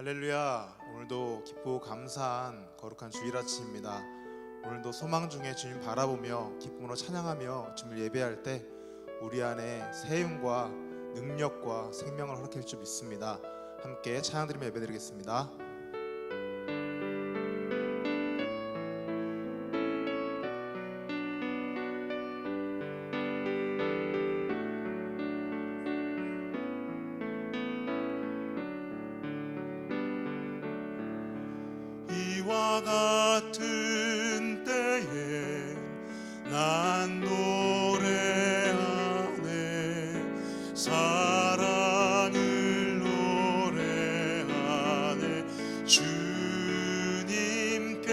할렐루야. 오늘도 기쁘고 감사한 거룩한 주일 아침입니다. 오늘도 소망 중에 주님 바라보며 기쁨으로 찬양하며 주님을 예배할 때 우리 안에 세움과 능력과 생명을 허락해 줄 줄 믿습니다. 함께 찬양드리며 예배드리겠습니다. 이와 같은 때에 난 노래하네, 사랑을 노래하네. 주님께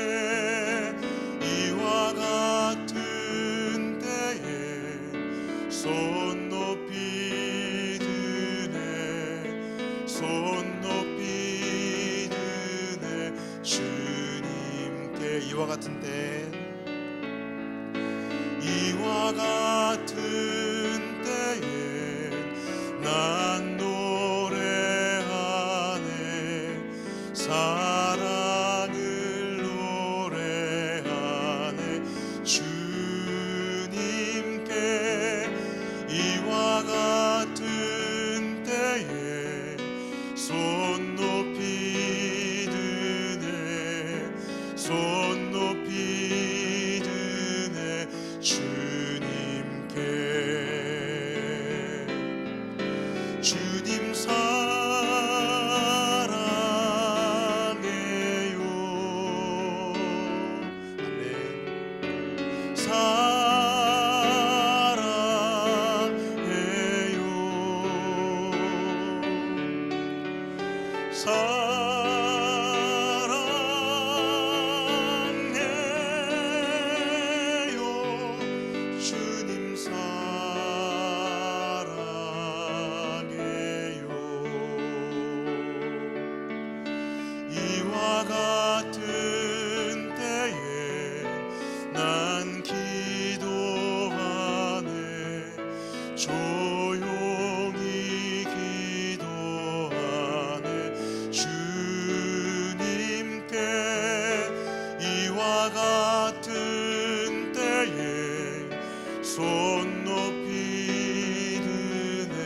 이와 같은 때에 손 높이 드네, 손 높이 드네. 주님께 이와 같은 때 이와 같은 때에 난 노래하네, 사랑을 노래하네. 주님께 이와 같은 때에 손 높이 드네, 손 높이 드네. 주님께 주님 사랑해요, 아멘. 사랑해요. 주님 사랑해요. 이와 같은 때에 난 기도하네, 조용히 기도하네. 주님께 이와 같은 때에 손 높이 드네,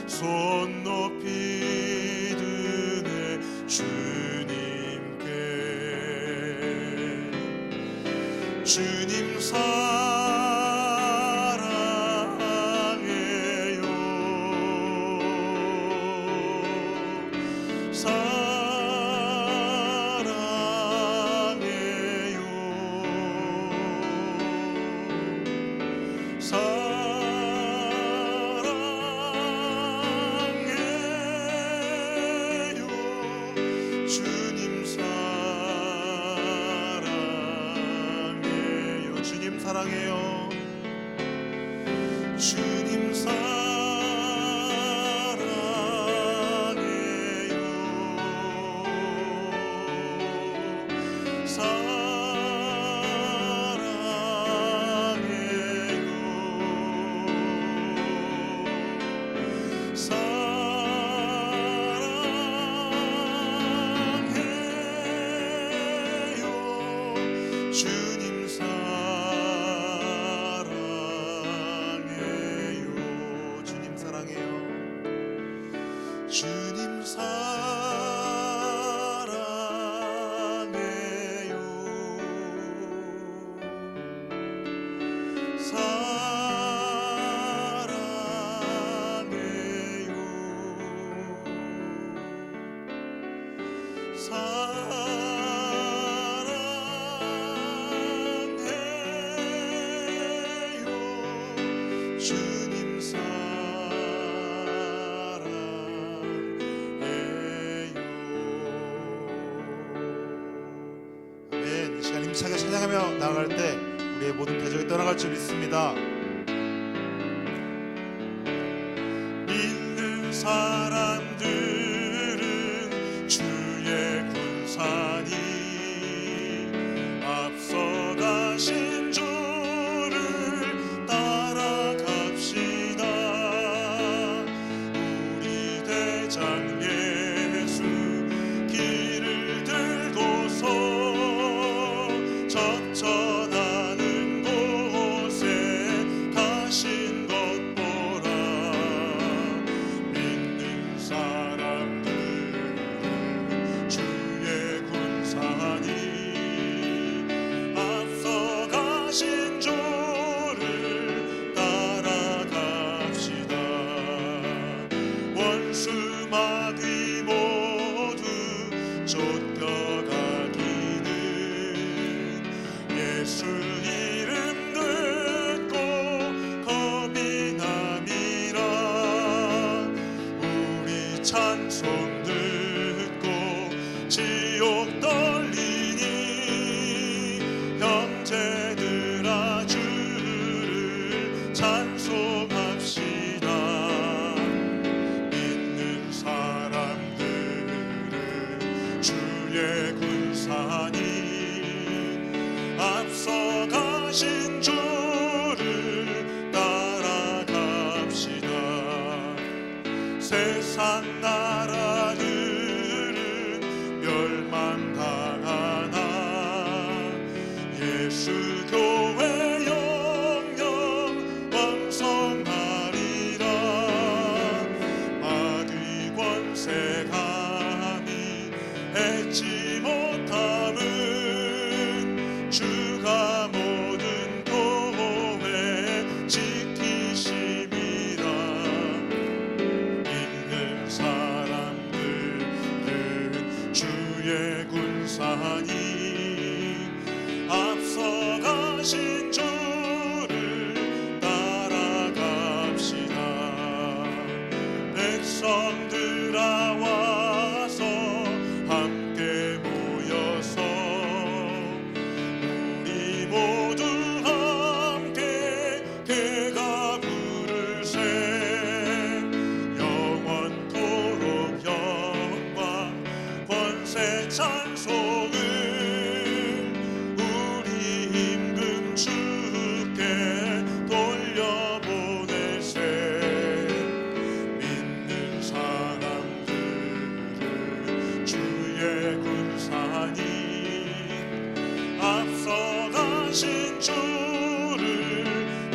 손 높이 드네. 주님께 주님 사랑해요, 사랑해요, 사랑해요. 주님 사랑해요, 주님 사랑해요, 주님 사랑해요, 사랑해요. 주님 사랑해요, 주님 사랑해요, 주님 사랑해요, 사랑해요. 주님 사랑해요. 아멘. 이 시간 힘차게 찬양하며 나아갈 때 우리의 모든 대적이 떠나갈 줄 믿습니다. 믿는 사람들은 주의 군산이 앞서가신 주를 따라갑시다. 우리 대장 예수 지옥 떨리니 형제들아 주를 찬송합시다. 믿는 사람들은 주의 군사니 앞서가신 주를 따라갑시다. 세상 나라들은 멸망당하나 예수 교회 영영 왕성하리라. 마귀 권세 감히 해치 못함은 주가 모든 교회 지키심이라. 믿는 사람들은 주의 군사니 앞서가신 주를 따라갑시다. 백성들아 와서 함께 모여서 우리 모두 함께 개가 부르세. 영원토록 영광 권세 찬송을 우리 임금 주께 돌려보내세. 믿는 사람들은 주의 군사니 앞서가신 주를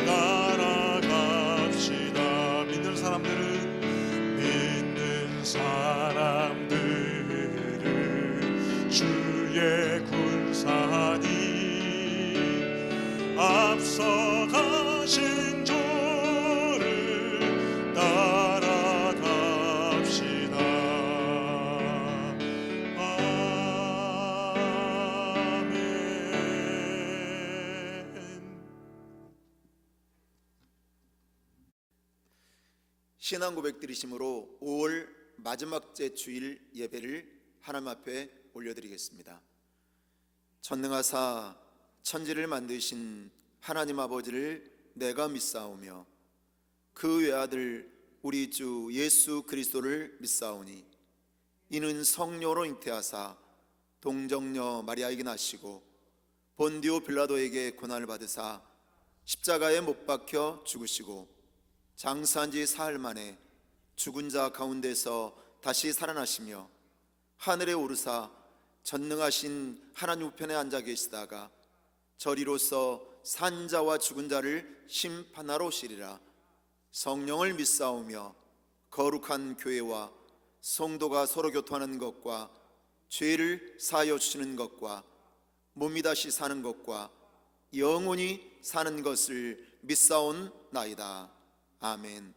따라갑시다. 믿는 사람들은 주의 군사니 앞서가신 주를 따라갑시다. 신앙 고백 드리심으로 5월 마지막째 주일 예배를 하나님 앞에 올려드리겠습니다. 전능하사 천지를 만드신 하나님 아버지를 내가 믿사오며 그 외아들 우리 주 예수 그리스도를 믿사오니 이는 성령으로 잉태하사 동정녀 마리아에게 나시고 본디오 빌라도에게 고난을 받으사 십자가에 못 박혀 죽으시고 장사한 지 사흘 만에 죽은 자 가운데서 다시 살아나시며 하늘에 오르사 전능하신 하나님 우편에 앉아 계시다가 저리로서 산 자와 죽은 자를 심판하러 오시리라. 성령을 믿사오며 거룩한 교회와 성도가 서로 교통하는 것과 죄를 사하여 주시는 것과 몸이 다시 사는 것과 영원히 사는 것을 믿사온나이다. 아멘.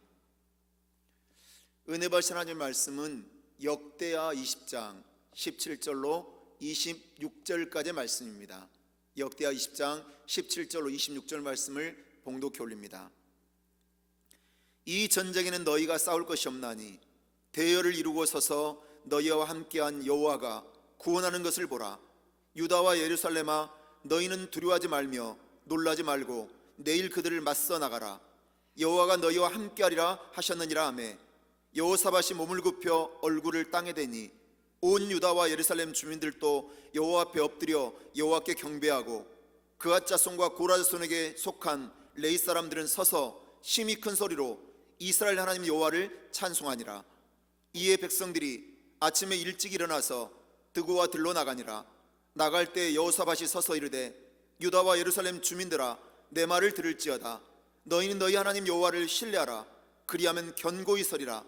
은혜 받으신 하나님의 말씀은 역대하 20장 17절로 26절까지의 말씀입니다. 역대하 20장 17절로 26절 말씀을 봉독해 올립니다. 이 전쟁에는 너희가 싸울 것이 없나니 대열을 이루고 서서 너희와 함께한 여호와가 구원하는 것을 보라. 유다와 예루살렘아, 너희는 두려워하지 말며 놀라지 말고 내일 그들을 맞서 나가라. 여호와가 너희와 함께하리라 하셨느니라 하매 여호사밧이 몸을 굽혀 얼굴을 땅에 대니 온 유다와 예루살렘 주민들도 여호와 앞에 엎드려 여호와께 경배하고 그앗 자손과 고라 자손에게 속한 레위 사람들은 서서 심히 큰 소리로 이스라엘 하나님 여호와를 찬송하니라. 이에 백성들이 아침에 일찍 일어나서 드고와 들로 나가니라. 나갈 때 여호사밧이 서서 이르되 유다와 예루살렘 주민들아, 내 말을 들을지어다. 너희는 너희 하나님 여호와를 신뢰하라. 그리하면 견고히 서리라.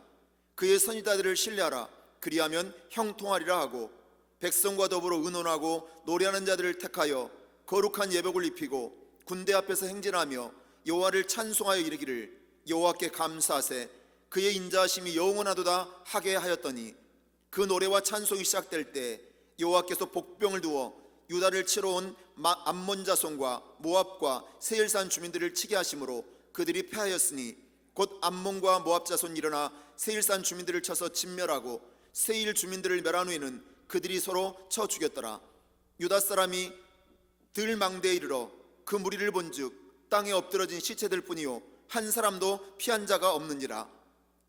그의 선지자들을 신뢰하라. 그리하면 형통하리라 하고 백성과 더불어 의논하고 노래하는 자들을 택하여 거룩한 예복을 입히고 군대 앞에서 행진하며 여호와를 찬송하여 이르기를 여호와께 감사하세 그의 인자하심이 영원하도다 하게 하였더니 그 노래와 찬송이 시작될 때 여호와께서 복병을 두어 유다를 치러 온 암몬 자손과 모압과 세일산 주민들을 치게 하심으로 그들이 패하였으니 곧 암몬과 모압 자손이 일어나 세일산 주민들을 쳐서 진멸하고 세일 주민들을 멸한 후에는 그들이 서로 쳐 죽였더라. 유다 사람이 들망대에 이르러 그 무리를 본즉 땅에 엎드러진 시체들 뿐이요 한 사람도 피한 자가 없는지라.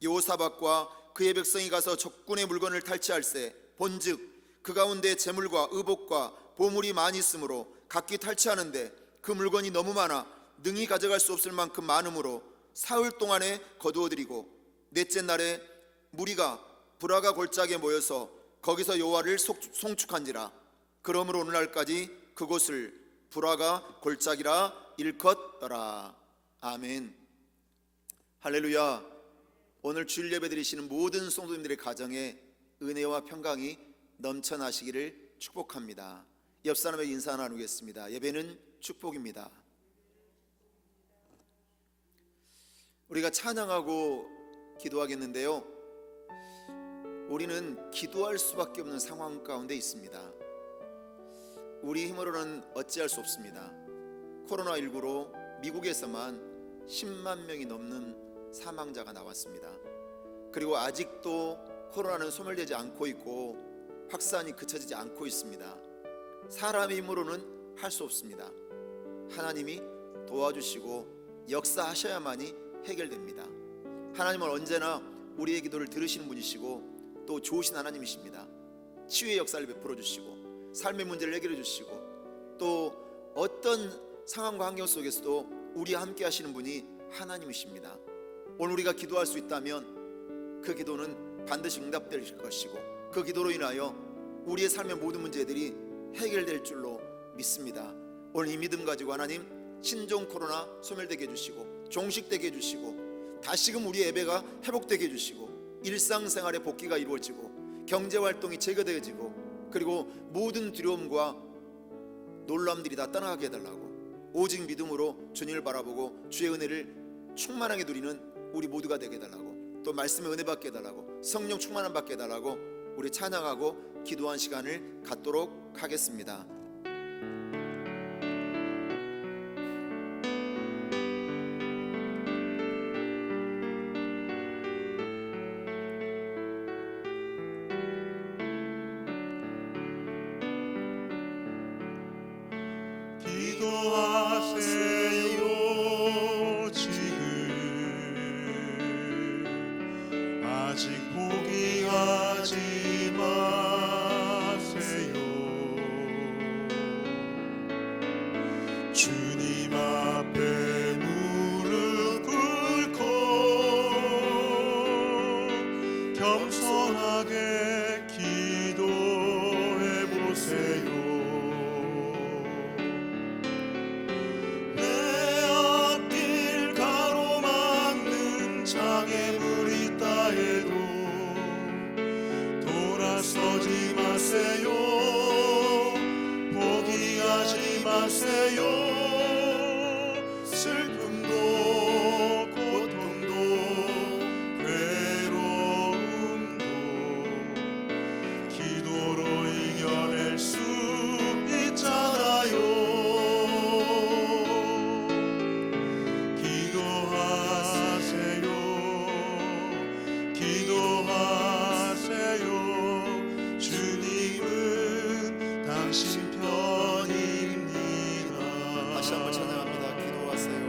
여호사밧과 그의 백성이 가서 적군의 물건을 탈취할세 본즉 그 가운데 재물과 의복과 보물이 많이 있으므로 각기 탈취하는데 그 물건이 너무 많아 능히 가져갈 수 없을 만큼 많으므로 사흘 동안에 거두어들이고 넷째 날에 무리가 브라가 골짜기에 모여서 거기서 여호와를 송축한지라. 그러므로 오늘날까지 그곳을 브라가 골짜기라 일컫더라. 아멘. 할렐루야. 오늘 주일 예배 드리시는 모든 성도님들의 가정에 은혜와 평강이 넘쳐나시기를 축복합니다. 옆 사람에게 인사 나누겠습니다. 예배는 축복입니다. 우리가 찬양하고 기도하겠는데요, 우리는 기도할 수밖에 없는 상황 가운데 있습니다. 우리 힘으로는 어찌할 수 없습니다. 코로나19로 미국에서만 10만 명이 넘는 사망자가 나왔습니다. 그리고 아직도 코로나는 소멸되지 않고 있고 확산이 그쳐지지 않고 있습니다. 사람의 힘으로는 할 수 없습니다. 하나님이 도와주시고 역사하셔야만이 해결됩니다. 하나님은 언제나 우리의 기도를 들으시는 분이시고 또 좋으신 하나님이십니다. 치유의 역사를 베풀어 주시고 삶의 문제를 해결해 주시고 또 어떤 상황과 환경 속에서도 우리와 함께 하시는 분이 하나님이십니다. 오늘 우리가 기도할 수 있다면 그 기도는 반드시 응답될 것이고 그 기도로 인하여 우리의 삶의 모든 문제들이 해결될 줄로 믿습니다. 오늘 이 믿음 가지고 하나님 신종 코로나 소멸되게 해주시고 종식되게 해주시고 다시금 우리의 예배가 회복되게 해주시고 일상생활의 복귀가 이루어지고 경제활동이 재개되어지고 그리고 모든 두려움과 놀람들이 다 떠나게 해달라고 오직 믿음으로 주님을 바라보고 주의 은혜를 충만하게 누리는 우리 모두가 되게 해달라고 또 말씀의 은혜 받게 해달라고 성령 충만함 받게 해달라고 우리 찬양하고 기도한 시간을 갖도록 하겠습니다. 기도하세요. 지금 아직 포기하지 마세요. 주님 앞에 무릎 꿇고 겸손하게 기도해 보세요. 장애물이 있다 해도 돌아서지 마세요. 포기하지 마세요. 슬픔도 고통도 괴로움도 기도로 이겨낼 수 있잖아요. 기도하세요. 주님은 당신 편입니다. 다시 한번 찬양합니다. 기도하세요.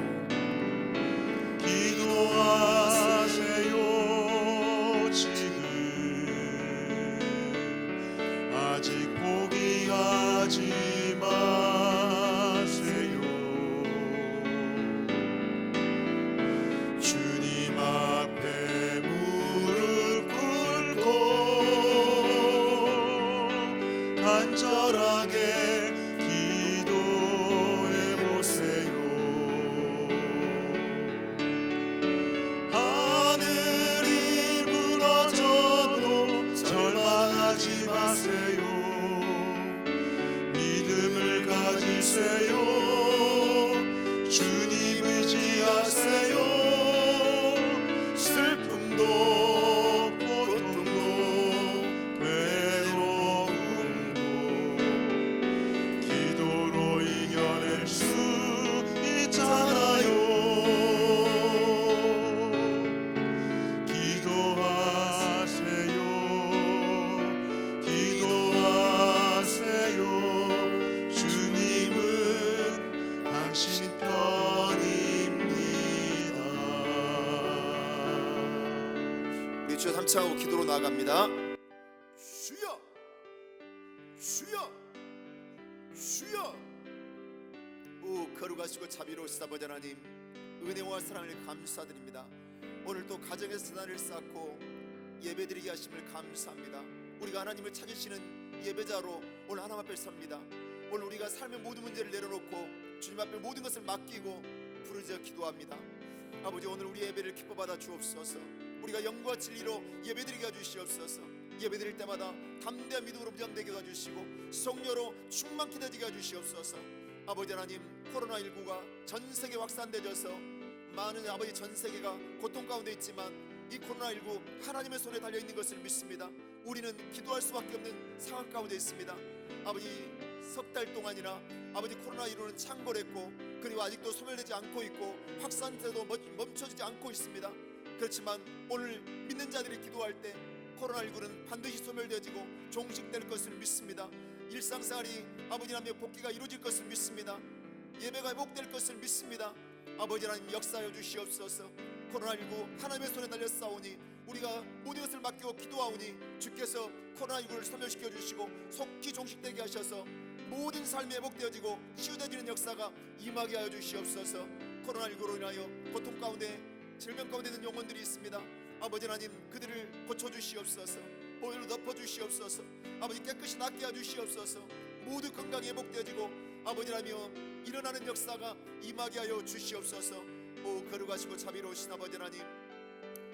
지금 아직 포기하지 마세요. 주님 앞에 무릎 꿇고 간절하게 기도해 보세요. 하늘이 무너져도 절망하지 마세요. 믿음을 가지세요. 주님 의지하세요. 슬픔도 고통도 괴로움도 기도로 이겨낼 수 있잖아요. 기도하세요. 기도하세요. 주여 함창하고 기도로 나아갑니다. 주여, 주여, 주여. 오 거룩하시고 자비로우시다 아버지 하나님, 은혜와 사랑을 감사드립니다. 오늘 또 가정에서 재단을 쌓고 예배드리게 하심을 감사합니다. 우리가 하나님을 찾으시는 예배자로 오늘 하나님 앞에 섭니다. 오늘 우리가 삶의 모든 문제를 내려놓고 주님 앞에 모든 것을 맡기고 부르짖어 기도합니다. 아버지, 오늘 우리 예배를 기뻐 받아 주옵소서. 우리가 영과 진리로 예배드리게 해주시옵소서. 예배드릴 때마다 담대한 믿음으로 무장되게 해주시고 성령으로 충만케 되게 해주시옵소서. 아버지 하나님, 코로나19가 전 세계 확산되어서 많은 아버지 전 세계가 고통 가운데 있지만 이 코로나19 하나님의 손에 달려있는 것을 믿습니다. 우리는 기도할 수밖에 없는 상황 가운데 있습니다. 아버지, 석 달 동안이나 아버지 코로나19는 창궐했고 그리고 아직도 소멸되지 않고 있고 확산세도 멈춰지지 않고 있습니다. 그렇지만 오늘 믿는 자들이 기도할 때 코로나19는 반드시 소멸되어지고 종식될 것을 믿습니다. 일상생활이 아버지 하나님의 복귀가 이루어질 것을 믿습니다. 예배가 회복될 것을 믿습니다. 아버지 하나님 역사하여 주시옵소서. 코로나19 하나님의 손에 달렸사오니 우리가 모든 것을 맡기고 기도하오니 주께서 코로나19를 소멸시켜 주시고 속히 종식되게 하셔서 모든 삶이 회복되어지고 치유되어지는 역사가 임하게 하여 주시옵소서. 코로나19로 인하여 고통 가운데 질병 가운데 있는 영혼들이 있습니다. 아버지 하나님, 그들을 고쳐주시옵소서. 보혈로 덮어주시옵소서. 아버지, 깨끗이 낫게 해주시옵소서. 모두 건강이 회복되어지고 아버지 하나님 일어나는 역사가 임하게 하여 주시옵소서. 오 거룩하시고 자비로우신 아버지 하나님,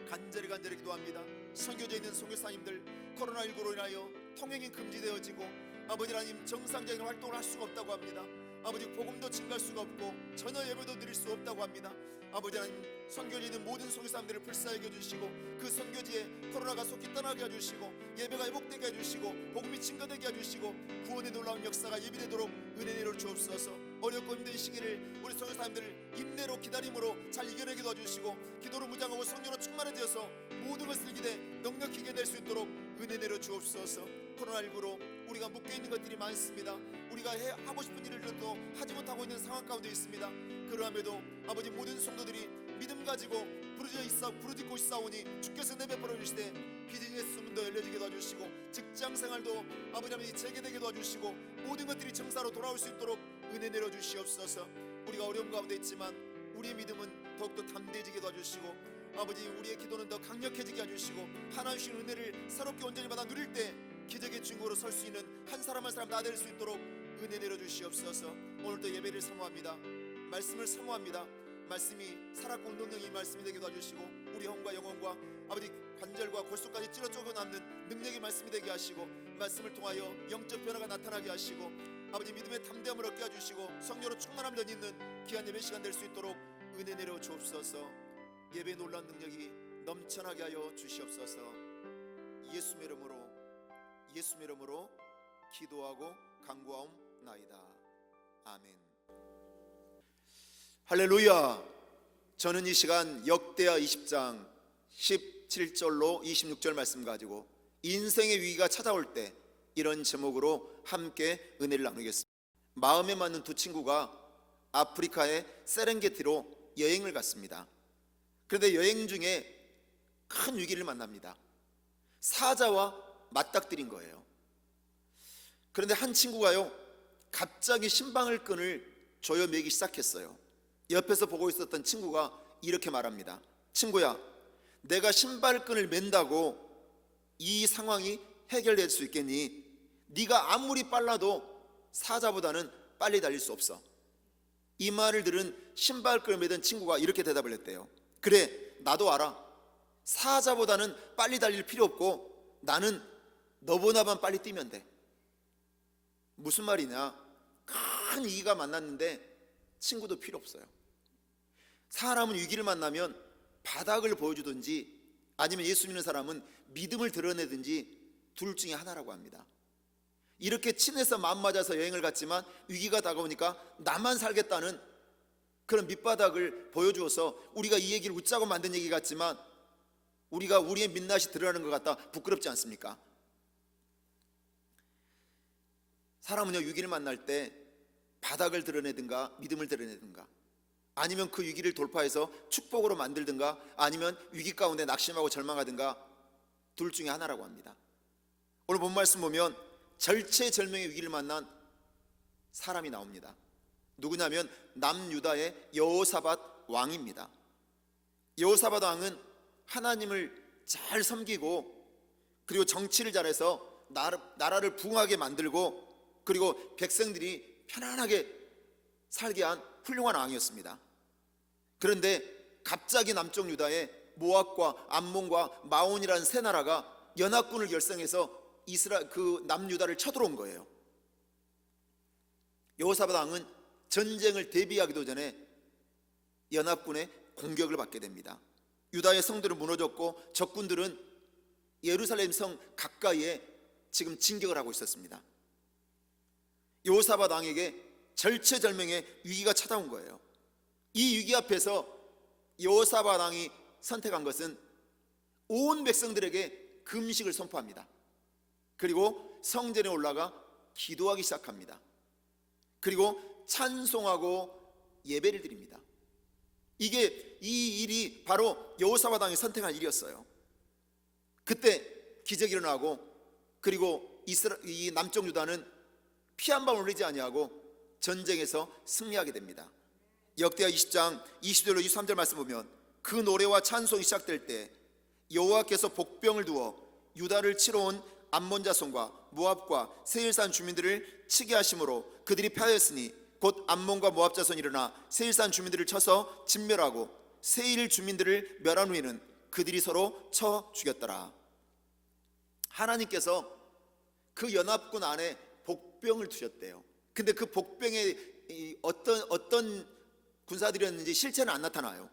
간절히 기도합니다. 선교지에 있는 선교사님들 코로나19로 인하여 통행이 금지되어지고 아버지 하나님 정상적인 활동을 할 수가 없다고 합니다. 아버지, 복음도 증가할 수가 없고 전혀 예배도 드릴 수 없다고 합니다. 아버지 하나님, 선교지에 있는 모든 선교사님들을 불쌍히 해주시고 그 선교지에 코로나가 속히 떠나게 해주시고 예배가 회복되게 해주시고 복음이 증가되게 해주시고 구원의 놀라운 역사가 예비되도록 은혜 내려 주옵소서. 어렵고 힘든 시기를 우리 선교사님들을 인내로 기다림으로 잘 이겨내게 도와주시고 기도로 무장하고 성령으로 충만해져서 모든 것을 이기되 넉넉히 이겨낼 수 있도록 은혜 내려 주옵소서. 코로나19로 우리가 묶여있는 것들이 많습니다. 우리가 하고 싶은 일을 또 하지 못하고 있는 상황 가운데 있습니다. 그러함에도 아버지, 모든 성도들이 믿음 가지고 부르짖고 있사오니 주께서 내베풀어 주시되 비즈니스 문도 열려지게 도와주시고 직장생활도 아버지 하나님 재개되게 도와주시고 모든 것들이 정사로 돌아올 수 있도록 은혜 내려 주시옵소서. 우리가 어려움 가운데 있지만 우리의 믿음은 더욱더 담대해지게 도와주시고 아버지, 우리의 기도는 더 강력해지게 해주시고 하나님 주신 은혜를 새롭게 온전히 받아 누릴 때 기적의 증거로 설 수 있는 한 사람 한 사람 나될 수 있도록 은혜 내려 주시옵소서. 오늘도 예배를 사모합니다. 말씀을 사모합니다. 말씀이 살았고 능력이 말씀이 되게 도와주시고 우리 영과 영혼과 아버지 관절과 골수까지 찔러 쪼개 남는 능력의 말씀이 되게 하시고 말씀을 통하여 영적 변화가 나타나게 하시고 아버지 믿음의 담대함을 얻게 해주시고 성령으로 충만함을 있는 귀한 예배 시간 될 수 있도록 은혜 내려 주옵소서. 예배의 놀라운 능력이 넘쳐나게 하여 주시옵소서. 예수의 이름으로 기도하고 간구하옵나이다. 아멘. 할렐루야. 저는 이 시간 역대하 20장 17절로 26절 말씀 가지고 인생의 위기가 찾아올 때 이런 제목으로 함께 은혜를 나누겠습니다. 마음에 맞는 두 친구가 아프리카의 세렝게티로 여행을 갔습니다. 그런데 여행 중에 큰 위기를 만납니다. 사자와 맞닥뜨린 거예요. 그런데 한 친구가요, 갑자기 신방을 조여 매기 시작했어요. 옆에서 보고 있었던 친구가 이렇게 말합니다. 친구야, 내가 신발끈을 맨다고 이 상황이 해결될 수 있겠니? 네가 아무리 빨라도 사자보다는 빨리 달릴 수 없어. 이 말을 들은 신발끈을 매던 친구가 이렇게 대답을 했대요. 그래, 나도 알아. 사자보다는 빨리 달릴 필요 없고 나는 너보다만 빨리 뛰면 돼. 무슨 말이냐? 큰 위기가 만났는데 친구도 필요 없어요. 사람은 위기를 만나면 바닥을 보여주든지 아니면 예수 믿는 사람은 믿음을 드러내든지 둘 중에 하나라고 합니다. 이렇게 친해서 마음 맞아서 여행을 갔지만 위기가 다가오니까 나만 살겠다는 그런 밑바닥을 보여주어서 우리가 이 얘기를 웃자고 만든 얘기 같지만 우리가 우리의 민낯이 드러나는 것 같다 부끄럽지 않습니까? 사람은요, 위기를 만날 때 바닥을 드러내든가 믿음을 드러내든가 아니면 그 위기를 돌파해서 축복으로 만들든가 아니면 위기 가운데 낙심하고 절망하든가 둘 중에 하나라고 합니다. 오늘 본 말씀 보면 절체절명의 위기를 만난 사람이 나옵니다. 누구냐면 남유다의 여호사밧 왕입니다. 여호사밧 왕은 하나님을 잘 섬기고 그리고 정치를 잘해서 나라를 부흥하게 만들고 그리고 백성들이 편안하게 살게 한 훌륭한 왕이었습니다. 그런데 갑자기 남쪽 유다에 모압과 암몬과 마온이라는 세 나라가 연합군을 결성해서 그 남유다를 쳐들어온 거예요. 여호사밧 왕은 전쟁을 대비하기도 전에 연합군의 공격을 받게 됩니다. 유다의 성들은 무너졌고 적군들은 예루살렘 성 가까이에 지금 진격을 하고 있었습니다. 여호사밧 왕에게 절체절명의 위기가 찾아온 거예요. 이 위기 앞에서 여호사밧 왕이 선택한 것은 온 백성들에게 금식을 선포합니다. 그리고 성전에 올라가 기도하기 시작합니다. 그리고 찬송하고 예배를 드립니다. 이 일이 바로 여호사밧 왕이 선택한 일이었어요. 그때 기적이 일어나고 그리고 이 남쪽 유다는 피 한 방울 흘리지 아니하고 전쟁에서 승리하게 됩니다. 역대하 20장 20절로 23절 말씀 보면 그 노래와 찬송이 시작될 때 여호와께서 복병을 두어 유다를 치러 온 암몬 자손과 모압과 세일산 주민들을 치게 하심으로 그들이 패하였으니 곧 암몬과 모압 자손이 일어나 세일산 주민들을 쳐서 진멸하고 세일 주민들을 멸한 후에는 그들이 서로 쳐 죽였더라. 하나님께서 그 연합군 안에 복병을 두셨대요. 근데 그 복병에 어떤 군사들이었는지 실체는 안 나타나요.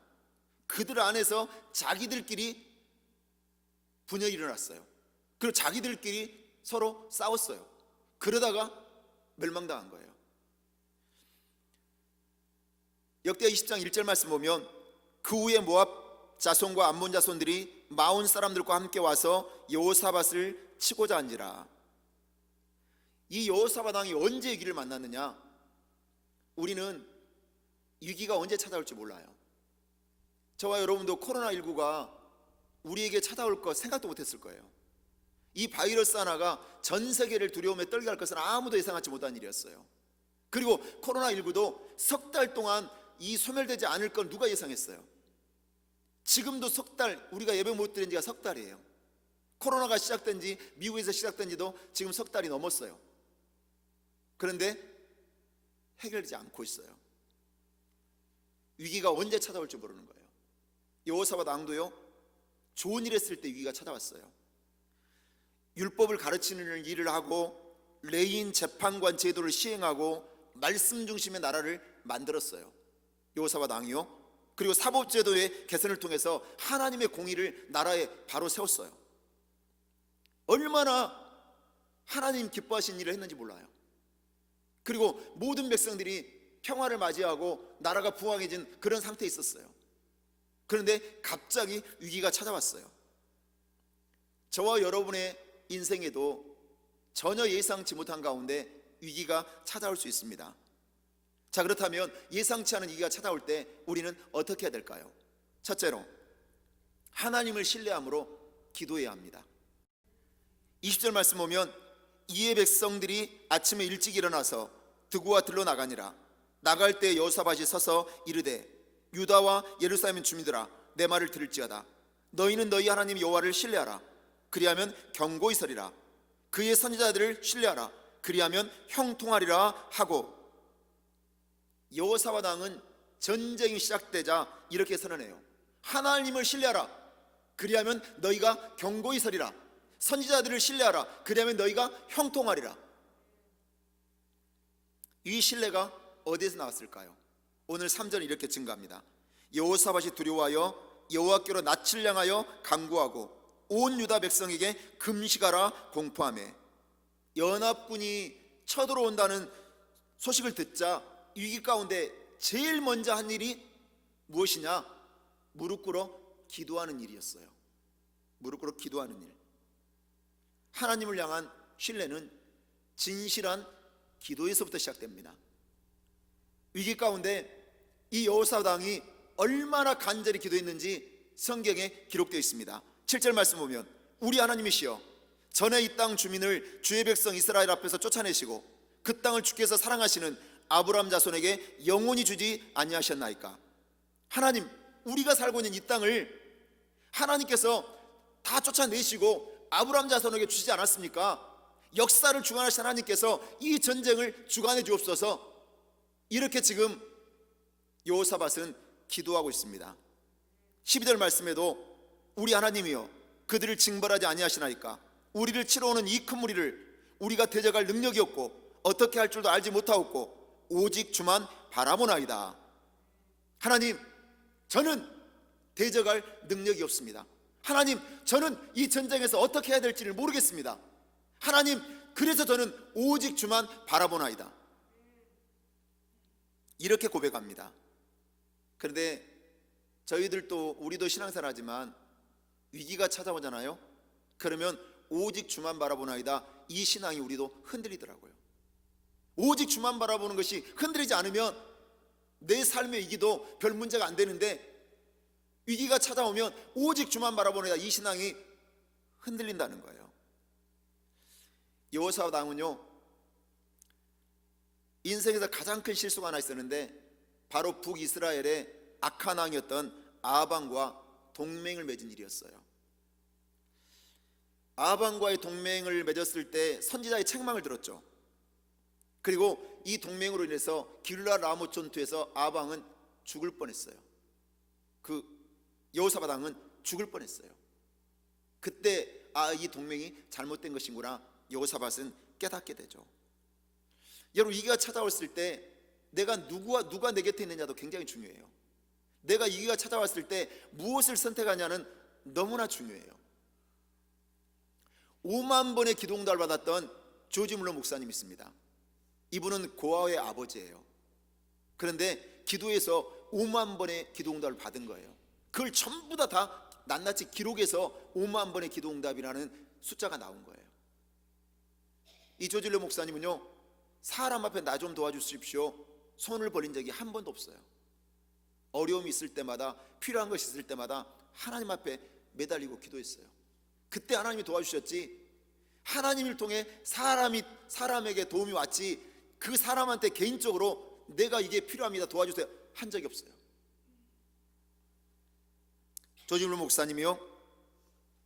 그들 안에서 자기들끼리 분열이 일어났어요. 그리고 자기들끼리 서로 싸웠어요. 그러다가 멸망당한 거예요. 역대하 20장 1절 말씀 보면 그 후에 모압 자손과 암몬 자손들이 마온 사람들과 함께 와서 여호사밧을 치고자 한지라. 이 여호사밧 왕이 언제 위기를 만났느냐? 우리는 위기가 언제 찾아올지 몰라요. 저와 여러분도 코로나19가 우리에게 찾아올 것 생각도 못했을 거예요. 이 바이러스 하나가 전 세계를 두려움에 떨게 할 것은 아무도 예상하지 못한 일이었어요. 그리고 코로나19도 석 달 동안 이 소멸되지 않을 걸 누가 예상했어요? 지금도 석 달, 우리가 예배 못 드린 지가 석 달이에요. 코로나가 시작된 지, 미국에서 시작된 지도 지금 석 달이 넘었어요. 그런데 해결되지 않고 있어요. 위기가 언제 찾아올지 모르는 거예요. 여호사밧 왕도요, 좋은 일 했을 때 위기가 찾아왔어요. 율법을 가르치는 일을 하고 레인 재판관 제도를 시행하고 말씀 중심의 나라를 만들었어요. 여호사밧 왕이요. 그리고 사법제도의 개선을 통해서 하나님의 공의를 나라에 바로 세웠어요. 얼마나 하나님 기뻐하신 일을 했는지 몰라요. 그리고 모든 백성들이 평화를 맞이하고 나라가 부강해진 그런 상태에 있었어요. 그런데 갑자기 위기가 찾아왔어요. 저와 여러분의 인생에도 전혀 예상치 못한 가운데 위기가 찾아올 수 있습니다. 자, 그렇다면 예상치 않은 위기가 찾아올 때 우리는 어떻게 해야 될까요? 첫째로, 하나님을 신뢰함으로 기도해야 합니다. 20절 말씀 보면 이에 백성들이 아침에 일찍 일어나서 드고와 들러 나가니라. 나갈 때 여호사밧이 서서 이르되 유다와 예루살렘 주민들아, 내 말을 들을지어다. 너희는 너희 하나님 여호와를 신뢰하라. 그리하면 경고히 서리라. 그의 선지자들을 신뢰하라. 그리하면 형통하리라 하고. 여호사밧 왕은 전쟁이 시작되자 이렇게 선언해요. 하나님을 신뢰하라. 그리하면 너희가 경고히 서리라. 선지자들을 신뢰하라. 그리하면 너희가 형통하리라. 이 신뢰가 어디에서 나왔을까요? 오늘 3절은 이렇게 증가합니다. 여호사밧이 두려워하여 여호와께로 낯을 향하여 간구하고 온 유다 백성에게 금식하라 공포하며. 연합군이 쳐들어온다는 소식을 듣자 위기 가운데 제일 먼저 한 일이 무엇이냐? 무릎 꿇어 기도하는 일이었어요. 무릎 꿇어 기도하는 일. 하나님을 향한 신뢰는 진실한 기도에서부터 시작됩니다. 위기 가운데 이 여호사밧 왕이 얼마나 간절히 기도했는지 성경에 기록되어 있습니다. 7절 말씀 보면 우리 하나님이시여, 전에 이 땅 주민을 주의 백성 이스라엘 앞에서 쫓아내시고 그 땅을 주께서 사랑하시는 아브라함 자손에게 영원히 주지 아니하셨나이까? 하나님, 우리가 살고 있는 이 땅을 하나님께서 다 쫓아내시고 아브라함 자손에게 주시지 않았습니까? 역사를 주관하신 하나님께서 이 전쟁을 주관해 주옵소서. 이렇게 지금 여호사밧은 기도하고 있습니다. 12절 말씀에도 우리 하나님이여, 그들을 징벌하지 아니하시나이까? 우리를 치러 오는 이 큰 무리를 우리가 대적할 능력이 없고 어떻게 할 줄도 알지 못하옵고 오직 주만 바라보나이다. 하나님, 저는 대적할 능력이 없습니다. 하나님, 저는 이 전쟁에서 어떻게 해야 될지를 모르겠습니다. 하나님, 그래서 저는 오직 주만 바라보나이다. 이렇게 고백합니다. 그런데 저희들도, 우리도 신앙생활하지만 위기가 찾아오잖아요. 그러면 오직 주만 바라보나이다, 이 신앙이 우리도 흔들리더라고요. 오직 주만 바라보는 것이 흔들리지 않으면 내 삶의 위기도 별 문제가 안 되는데, 위기가 찾아오면 오직 주만 바라보나이다, 이 신앙이 흔들린다는 거예요. 여호사밧 왕은요, 인생에서 가장 큰 실수가 하나 있었는데, 바로 북이스라엘의 악한 왕이었던 아합왕과 동맹을 맺은 일이었어요. 아합왕과의 동맹을 맺었을 때 선지자의 책망을 들었죠. 그리고 이 동맹으로 인해서 길라 라못 전투에서 아합왕은 죽을 뻔했어요. 그 여호사밧 왕은 죽을 뻔했어요. 그때 이 동맹이 잘못된 것이구나, 여호사밧은 깨닫게 되죠. 여러분, 위기가 찾아왔을 때 내가 누가 내 곁에 있느냐도 굉장히 중요해요. 내가 위기가 찾아왔을 때 무엇을 선택하냐는 너무나 중요해요. 5만 번의 기도응답을 받았던 조지 물러 목사님 있습니다. 이분은 고아의 아버지예요. 그런데 기도에서 5만 번의 기도응답을 받은 거예요. 그걸 전부 다 낱낱이 기록해서 5만 번의 기도응답이라는 숫자가 나온 거예요. 이 조지 물러 목사님은요, 사람 앞에 나 좀 도와주십시오 손을 벌린 적이 한 번도 없어요. 어려움이 있을 때마다, 필요한 것이 있을 때마다 하나님 앞에 매달리고 기도했어요. 그때 하나님이 도와주셨지, 하나님을 통해 사람에게 도움이 왔지, 그 사람한테 개인적으로 내가 이게 필요합니다, 도와주세요 한 적이 없어요. 조지 물러 목사님이요,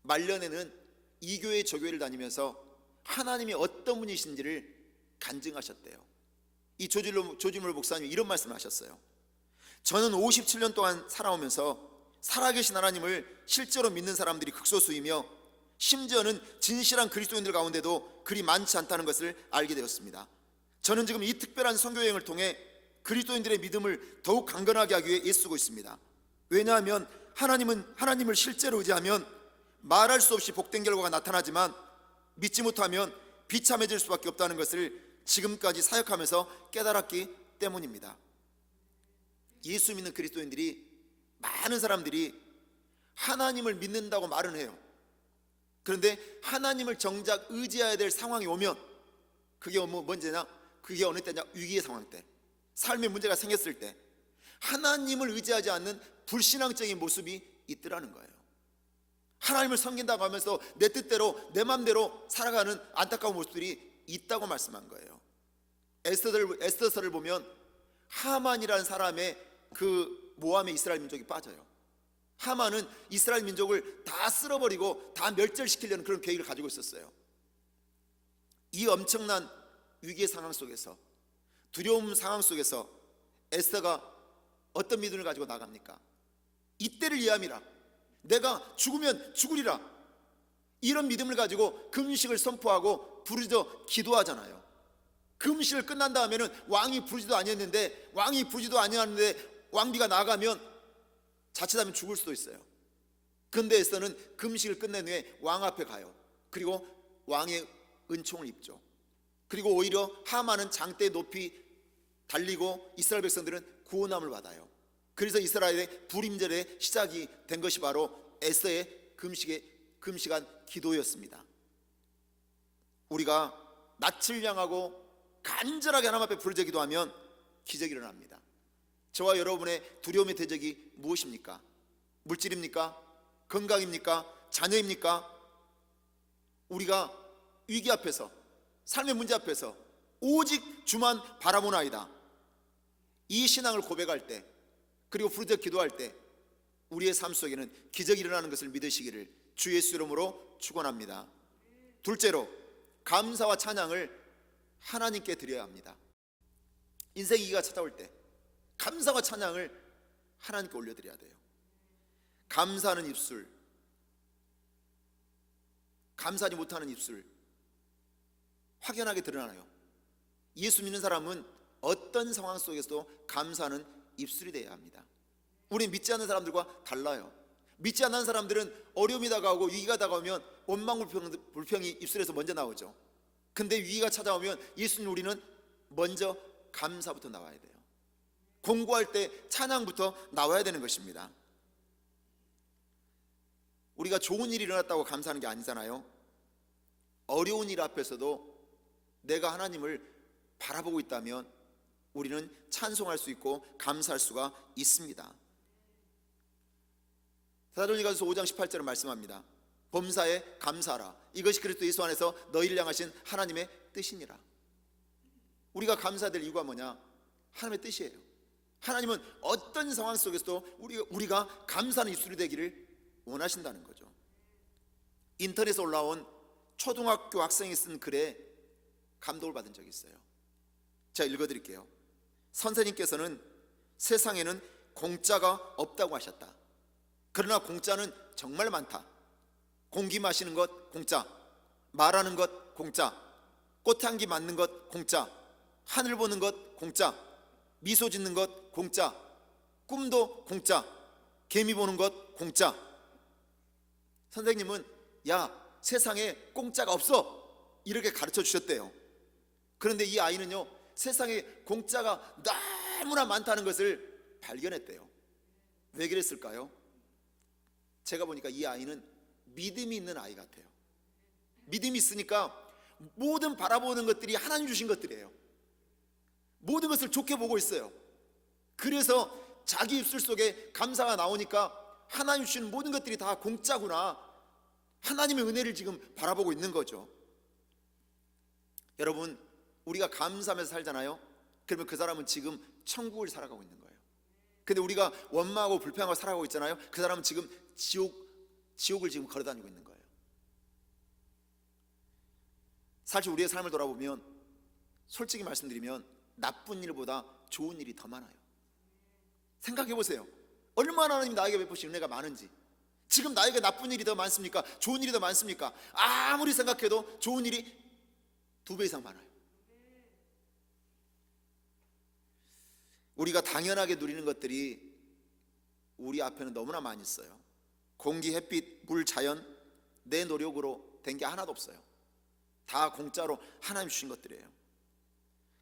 말년에는 이 교회 저 교회를 다니면서 하나님이 어떤 분이신지를 간증하셨대요. 이 조지 물러 목사님이 이런 말씀을 하셨어요. 저는 57년 동안 살아오면서 살아계신 하나님을 실제로 믿는 사람들이 극소수이며, 심지어는 진실한 그리스도인들 가운데도 그리 많지 않다는 것을 알게 되었습니다. 저는 지금 이 특별한 선교 여행을 통해 그리스도인들의 믿음을 더욱 강건하게 하기 위해 애쓰고 있습니다. 왜냐하면 하나님을 실제로 의지하면 말할 수 없이 복된 결과가 나타나지만, 믿지 못하면 비참해질 수밖에 없다는 것을 지금까지 사역하면서 깨달았기 때문입니다. 예수 믿는 그리스도인들이, 많은 사람들이 하나님을 믿는다고 말은 해요. 그런데 하나님을 정작 의지해야 될 상황이 오면, 그게 언제냐? 그게 어느 때냐? 위기의 상황 때, 삶의 문제가 생겼을 때 하나님을 의지하지 않는 불신앙적인 모습이 있더라는 거예요. 하나님을 섬긴다고 하면서 내 뜻대로 내 맘대로 살아가는 안타까운 모습들이 있다고 말씀한 거예요. 에스더서를 보면 하만이라는 사람의 그 모함에 이스라엘 민족이 빠져요. 하만은 이스라엘 민족을 다 쓸어버리고 다 멸절시키려는 그런 계획을 가지고 있었어요. 이 엄청난 위기의 상황 속에서, 두려움 상황 속에서 에스더가 어떤 믿음을 가지고 나갑니까? 이때를 이함이라, 내가 죽으면 죽으리라, 이런 믿음을 가지고 금식을 선포하고 부르짖어 기도하잖아요. 금식을 끝난 다음에는 왕이 부르지도 아니었는데, 왕비가 나가면 자칫하면 죽을 수도 있어요. 근데 에스더는 금식을 끝낸 후에 왕 앞에 가요. 그리고 왕의 은총을 입죠. 그리고 오히려 하만은 장대에 높이 달리고 이스라엘 백성들은 구원함을 받아요. 그래서 이스라엘의 불임절의 시작이 된 것이 바로 에스더의 금식한 기도였습니다. 우리가 낯을 향하고 간절하게 하나님 앞에 부르짖어 기도하면 기적이 일어납니다. 저와 여러분의 두려움의 대적이 무엇입니까? 물질입니까? 건강입니까? 자녀입니까? 우리가 위기 앞에서, 삶의 문제 앞에서 오직 주만 바라보나이다, 이 신앙을 고백할 때, 그리고 부르짖어 기도할 때 우리의 삶 속에는 기적이 일어나는 것을 믿으시기를 주 예수 이름으로 축원합니다. 둘째로, 감사와 찬양을 하나님께 드려야 합니다. 인생 위기가 찾아올 때 감사와 찬양을 하나님께 올려드려야 돼요. 감사하는 입술, 감사하지 못하는 입술 확연하게 드러나요. 예수 믿는 사람은 어떤 상황 속에서도 감사하는 입술이 되어야 합니다. 우리 믿지 않는 사람들과 달라요. 믿지 않는 사람들은 어려움이 다가오고 위기가 다가오면 원망 불평이 입술에서 먼저 나오죠. 근데 위기가 찾아오면 예수님, 우리는 먼저 감사부터 나와야 돼요. 공고할 때 찬양부터 나와야 되는 것입니다. 우리가 좋은 일이 일어났다고 감사하는 게 아니잖아요. 어려운 일 앞에서도 내가 하나님을 바라보고 있다면 우리는 찬송할 수 있고 감사할 수가 있습니다. 사도행전서 5장 18절은 말씀합니다. 범사에 감사하라, 이것이 그리스도 예수 안에서 너희를 향하신 하나님의 뜻이니라. 우리가 감사될 이유가 뭐냐? 하나님의 뜻이에요. 하나님은 어떤 상황 속에서도 우리가 감사하는 입술이 되기를 원하신다는 거죠. 인터넷에 올라온 초등학교 학생이 쓴 글에 감동을 받은 적이 있어요. 제가 읽어드릴게요. 선생님께서는 세상에는 공짜가 없다고 하셨다. 그러나 공짜는 정말 많다. 공기 마시는 것 공짜, 말하는 것 공짜, 꽃향기 맡는 것 공짜, 하늘 보는 것 공짜, 미소 짓는 것 공짜, 꿈도 공짜, 개미 보는 것 공짜. 선생님은 야, 세상에 공짜가 없어, 이렇게 가르쳐 주셨대요. 그런데 이 아이는요, 세상에 공짜가 너무나 많다는 것을 발견했대요. 왜 그랬을까요? 제가 보니까 이 아이는 믿음이 있는 아이 같아요. 믿음이 있으니까 모든 바라보는 것들이 하나님 주신 것들이에요. 모든 것을 좋게 보고 있어요. 그래서 자기 입술 속에 감사가 나오니까 하나님 주신 모든 것들이 다 공짜구나, 하나님의 은혜를 지금 바라보고 있는 거죠. 여러분, 우리가 감사하면서 살잖아요. 그러면 그 사람은 지금 천국을 살아가고 있는 거예요. 근데 우리가 원망하고 불평하고 살아가고 있잖아요. 그 사람은 지금 지옥을 지금 걸어다니고 있는 거예요. 사실 우리의 삶을 돌아보면, 솔직히 말씀드리면 나쁜 일보다 좋은 일이 더 많아요. 생각해 보세요. 얼마나 하나님 나에게 베푸신 은혜가 많은지. 지금 나에게 나쁜 일이 더 많습니까? 좋은 일이 더 많습니까? 아무리 생각해도 좋은 일이 2배 이상 많아요. 우리가 당연하게 누리는 것들이 우리 앞에는 너무나 많이 있어요. 공기, 햇빛, 물, 자연, 내 노력으로 된 게 하나도 없어요. 다 공짜로 하나님 주신 것들이에요.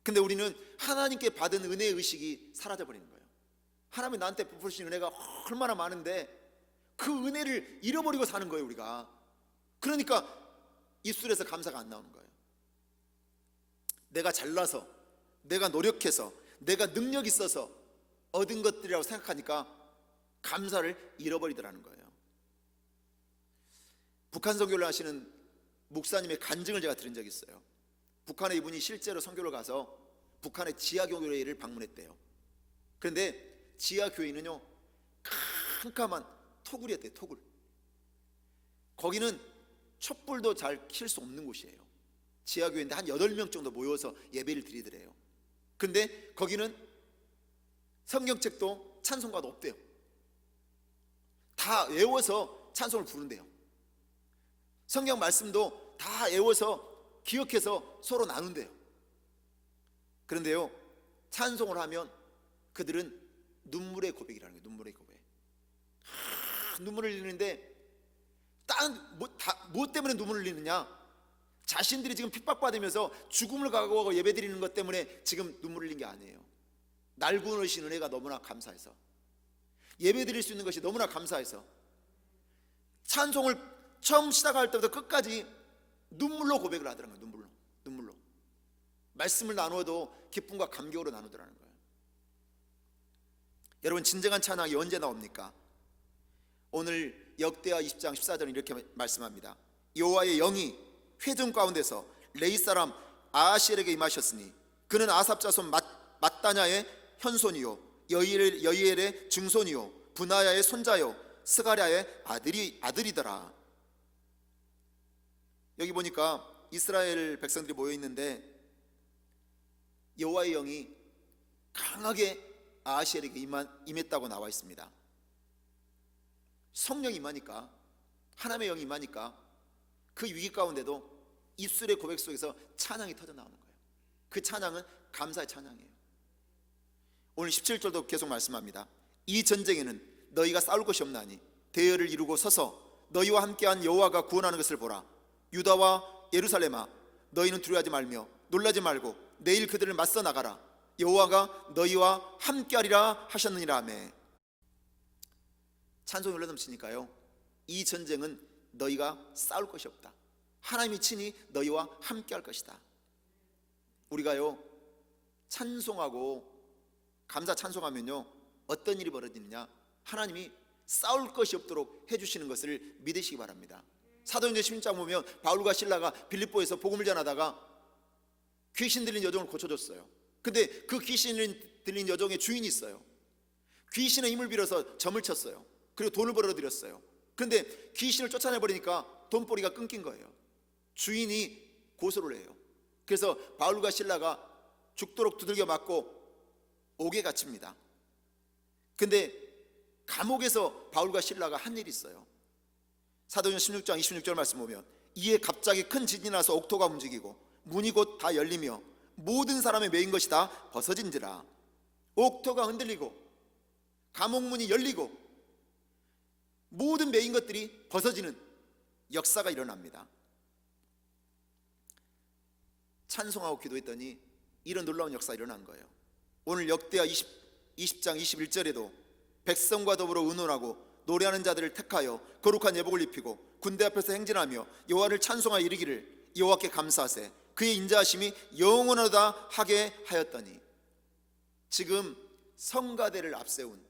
근데 우리는 하나님께 받은 은혜의 의식이 사라져 버리는 거예요. 하나님이 나한테 베푸신 은혜가 얼마나 많은데 그 은혜를 잃어버리고 사는 거예요, 우리가. 그러니까 입술에서 감사가 안 나오는 거예요. 내가 잘나서, 내가 노력해서, 내가 능력 있어서 얻은 것들이라고 생각하니까 감사를 잃어버리더라는 거예요. 북한 선교를 하시는 목사님의 간증을 제가 들은 적이 있어요. 북한에 이분이 실제로 선교를 가서 북한의 지하교회를 방문했대요. 그런데 지하교회는요, 캄캄한 토굴이었대요. 토굴. 거기는 촛불도 잘 킬 수 없는 곳이에요. 지하교회인데 한 8명 정도 모여서 예배를 드리더래요. 근데 거기는 성경책도 찬송가도 없대요. 다 외워서 찬송을 부른대요. 성경 말씀도 다 외워서 기억해서 서로 나눈대요. 그런데요, 찬송을 하면 그들은 눈물의 고백이라는 거예요. 눈물의 고백. 눈물을 흘리는데 뭐 때문에 눈물을 흘리느냐? 자신들이 지금 핍박받으면서 죽음을 각오하고 예배드리는 것 때문에 지금 눈물을 흘린 게 아니에요. 날 구원하신 은혜가 너무나 감사해서, 예배드릴 수 있는 것이 너무나 감사해서, 찬송을 처음 시작할 때부터 끝까지 눈물로 고백을 하더라는 거예요. 눈물로 말씀을 나누어도 기쁨과 감격으로 나누더라는 거예요. 여러분, 진정한 찬양이 언제 나옵니까? 오늘 역대하 20장 14절은 이렇게 말씀합니다. 여호와의 영이 회중 가운데서 레위 사람 아하시엘에게 임하셨으니 그는 아삽 자손 mat다냐의 현손이요 여이엘의 증손이요 분하야의 손자요 스가랴의 아들이더라. 여기 보니까 이스라엘 백성들이 모여 있는데 여호와의 영이 강하게 아하시엘에게 임했다고 나와 있습니다. 성령이 임하니까, 하나님의 영이 임하니까 그 위기 가운데도 입술의 고백 속에서 찬양이 터져 나오는 거예요. 그 찬양은 감사의 찬양이에요. 오늘 17절도 계속 말씀합니다. 이 전쟁에는 너희가 싸울 것이 없나니 대열을 이루고 서서 너희와 함께한 여호와가 구원하는 것을 보라. 유다와 예루살렘아, 너희는 두려워하지 말며 놀라지 말고 내일 그들을 맞서 나가라. 여호와가 너희와 함께하리라 하셨느니라. 하매 찬송이 흘러넘치니까요, 이 전쟁은 너희가 싸울 것이 없다. 하나님이 친히 너희와 함께할 것이다. 우리가요 찬송하고 감사 찬송하면요 어떤 일이 벌어지느냐, 하나님이 싸울 것이 없도록 해주시는 것을 믿으시기 바랍니다. 사도행전 16장 보면 바울과 실라가 빌립보에서 복음을 전하다가 귀신 들린 여종을 고쳐줬어요. 근데 그 귀신 들린 여종의 주인이 있어요. 귀신의 힘을 빌어서 점을 쳤어요. 그리고 돈을 벌어들였어요. 그런데 귀신을 쫓아내버리니까 돈벌이가 끊긴 거예요. 주인이 고소를 해요. 그래서 바울과 실라가 죽도록 두들겨 맞고 옥에 갇힙니다. 근데 감옥에서 바울과 실라가 한 일이 있어요. 사도행전 16장 26절 말씀 보면 이에 갑자기 큰 지진이 나서 옥토가 움직이고 문이 곧 다 열리며 모든 사람의 메인 것이 다 벗어진지라. 옥토가 흔들리고 감옥문이 열리고 모든 메인 것들이 벗어지는 역사가 일어납니다. 찬송하고 기도했더니 이런 놀라운 역사가 일어난 거예요. 오늘 역대하 20장 21절에도 백성과 더불어 의논하고 노래하는 자들을 택하여 거룩한 예복을 입히고 군대 앞에서 행진하며 여호와를 찬송하여 이르기를 여호와께 감사하세 그의 인자하심이 영원하다 하게 하였더니, 지금 성가대를 앞세운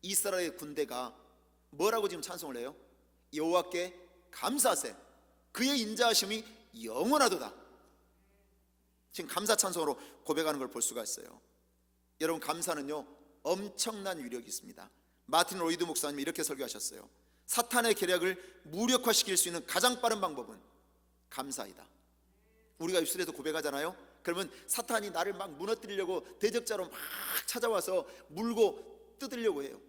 이스라엘 군대가 뭐라고 지금 찬송을 해요? 여호와께 감사하세 그의 인자하심이 영원하도다. 지금 감사 찬송으로 고백하는 걸 볼 수가 있어요. 여러분, 감사는요 엄청난 위력이 있습니다. 마틴 로이드 목사님이 이렇게 설교하셨어요. 사탄의 계략을 무력화시킬 수 있는 가장 빠른 방법은 감사이다. 우리가 입술에서 고백하잖아요. 그러면 사탄이 나를 막 무너뜨리려고 대적자로 막 찾아와서 물고 뜯으려고 해요.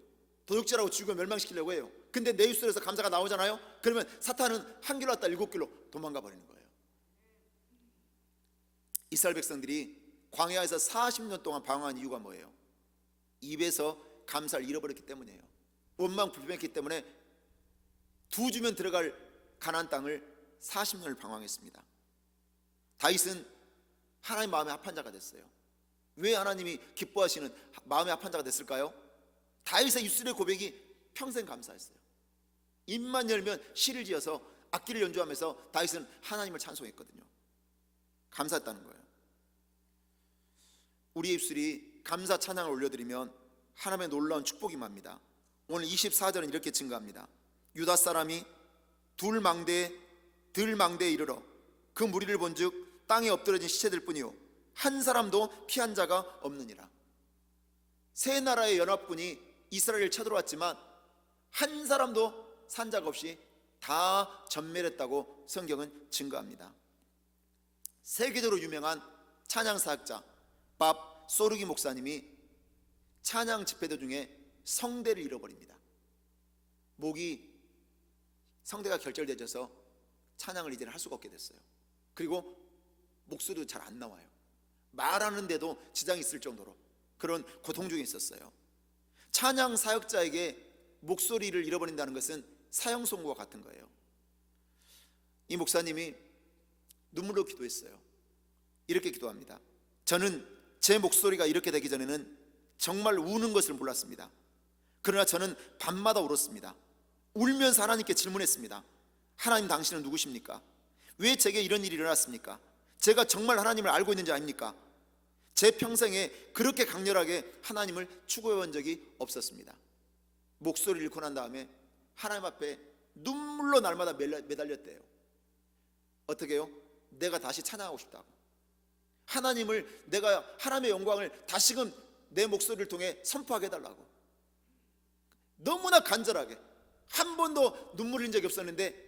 도둑질하고 죽여 멸망시키려고 해요. 근데 내 입술에서 감사가 나오잖아요. 그러면 사탄은 한 길로 왔다 7길로 도망가 버리는 거예요. 이스라엘 백성들이 광야에서 40년 동안 방황한 이유가 뭐예요? 입에서 감사를 잃어버렸기 때문이에요. 원망 불평했기 때문에 두 주면 들어갈 가나안 땅을 40년을 방황했습니다. 다윗은 하나님 마음에 합한 자가 됐어요. 왜 하나님이 기뻐하시는 마음에 합한 자가 됐을까요? 다윗의 입술의 고백이 평생 감사했어요. 입만 열면 시를 지어서 악기를 연주하면서 다윗은 하나님을 찬송했거든요. 감사했다는 거예요. 우리의 입술이 감사 찬양을 올려드리면 하나님의 놀라운 축복이 임합니다. 오늘 24절은 이렇게 증거합니다. 유다 사람이 들망대에 이르러 그 무리를 본즉 땅에 엎드러진 시체들 뿐이요 한 사람도 피한 자가 없느니라. 세 나라의 연합군이 이스라엘을 쳐들어왔지만 한 사람도 산 자가 없이 다 전멸했다고 성경은 증거합니다. 세계적으로 유명한 찬양 사역자 밥 소르기 목사님이 찬양 집회도 중에 성대를 잃어버립니다. 성대가 결절되어서 찬양을 이제는 할 수가 없게 됐어요. 그리고 목소리도 잘 안 나와요. 말하는데도 지장이 있을 정도로 그런 고통 중에 있었어요. 찬양 사역자에게 목소리를 잃어버린다는 것은 사형선고와 같은 거예요. 이 목사님이 눈물로 기도했어요. 이렇게 기도합니다. 저는 제 목소리가 이렇게 되기 전에는 정말 우는 것을 몰랐습니다. 그러나 저는 밤마다 울었습니다. 울면서 하나님께 질문했습니다. 하나님, 당신은 누구십니까? 왜 제게 이런 일이 일어났습니까? 제가 정말 하나님을 알고 있는지 아닙니까? 제 평생에 그렇게 강렬하게 하나님을 추구해 본 적이 없었습니다. 목소리를 잃고 난 다음에 하나님 앞에 눈물로 날마다 매달렸대요. 어떻게 해요? 내가 다시 찬양하고 싶다고. 하나님을, 내가 하나님의 영광을 다시금 내 목소리를 통해 선포하게 해달라고. 너무나 간절하게, 한 번도 눈물 흘린 적이 없었는데